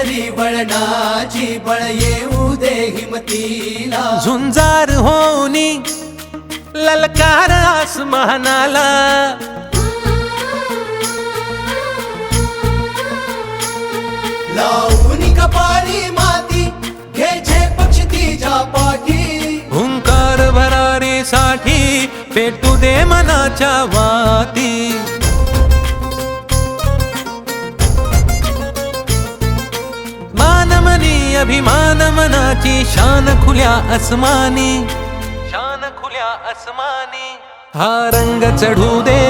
केसरी वळणाची बळ येऊ दे हिमतीला झुंजार होनी ललकार आसमानाला लावून कपाळी माती घ्यायचे पक्ष तिच्या पाठी हुंकार भरारीसाठी पेटू दे मनाच्या वाती मानमनी अभिमान मनाची शान खुल्या आसमानी शान खुल्या आसमानी हा रंग चढू दे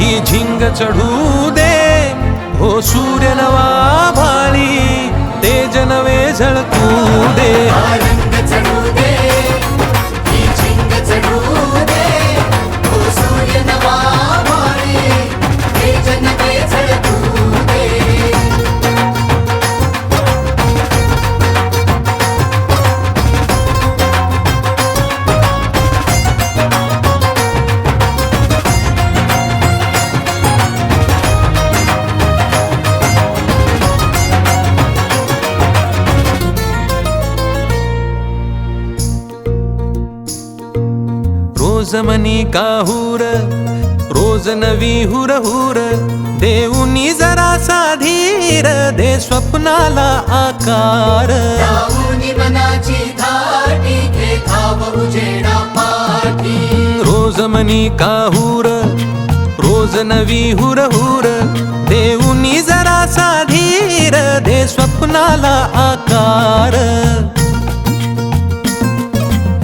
ही झिंग चढू दे हो सूर्य नवा भाळी तेज नवे झळकू दे हा रंग चढू दे ही झिंग चढू दे हो सूर्य नवा भाळी तेज नवे झळकू दे रोज मनी काहूर रोज नवी हुरहुर देऊनी जरासा धीर दे स्वप्नाला आकार लावून मनाची धाटी घे धाव उजेडा पाठी रोज मनी काहूर रोज नवी हुरहुर देऊनी जरासा धीर दे स्वप्नाला आकार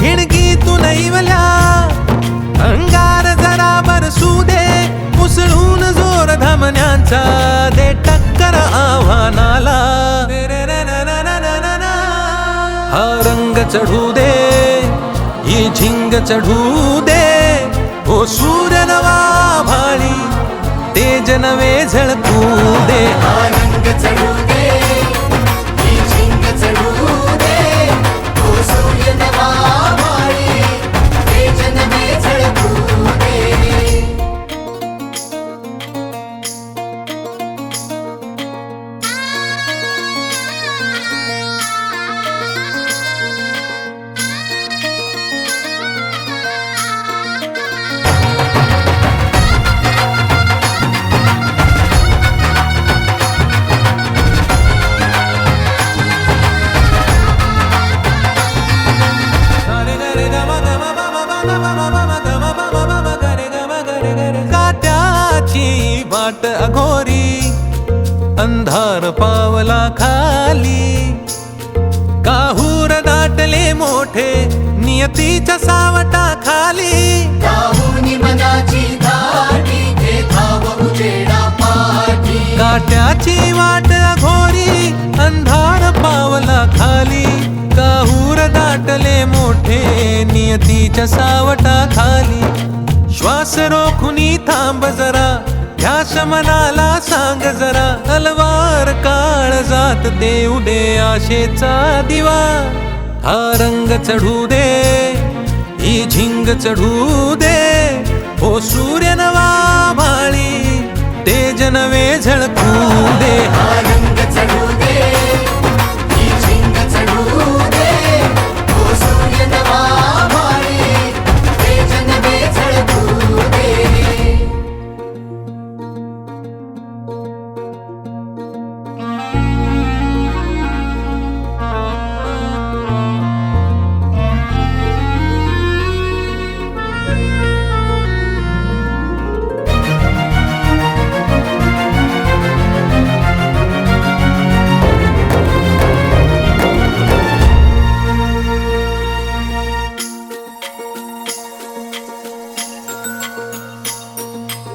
हिणगी तू नैवल्या अंगार जरा बरसू दे उसळून जोर धमन्यांचा दे टक्कर आव्हानाला हा रंग चढू दे ही झिंग चढू दे हो सूर्य नवा भाळी तेज नवे झळकू दे हा रंग चढू दे ही झिंग चढू दे हो सूर्य नवा भाळी तेज नवे झळकू दे काट्याची वाट अघोरी अंधार पावला खाली काहूर दाटले मोठे नियतीच्या सावटा खाली लावून मनाची धाटी घे धाव उजेडा पाठी काट्याची वाट अघोरी अंधार पावला खाली काहूर दाटले मोठे नियतीच्या सावटा खाली श्वास रोखुनी थांब जरा ध्यास मनाला सांग जरा तलवार काळ जात देऊ दे आशेचा दिवा हा रंग चढू दे ही झिंग चढू दे हो सूर्य नवा भाळी तेज नवे झळकू दे हा रंग चढू दे ही झिंग चढू दे हो सूर्य नवा भाळी तेज नवे झळकू दे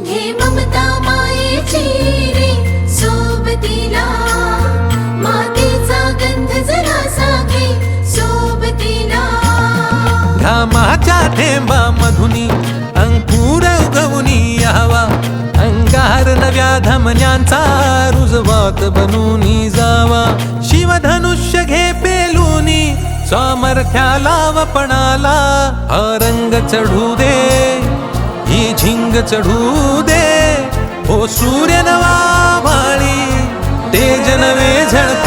घे ममता मायेची रे सोबतीला मातीचा गंध जरासा घे सोबतीला घामाच्या थेंबा मधुनी अंकुर उगवूनी यावा अंगार नव्या धमन्यांचा रुजवात बनूनी जावा शिवधनुष्य घे पेलूनी सामर्थ्याला वपणाला हा रंग चढू दे ही झिंग चढू दे हो सूर्य नवा भाळी तेज तेज नवे झळकू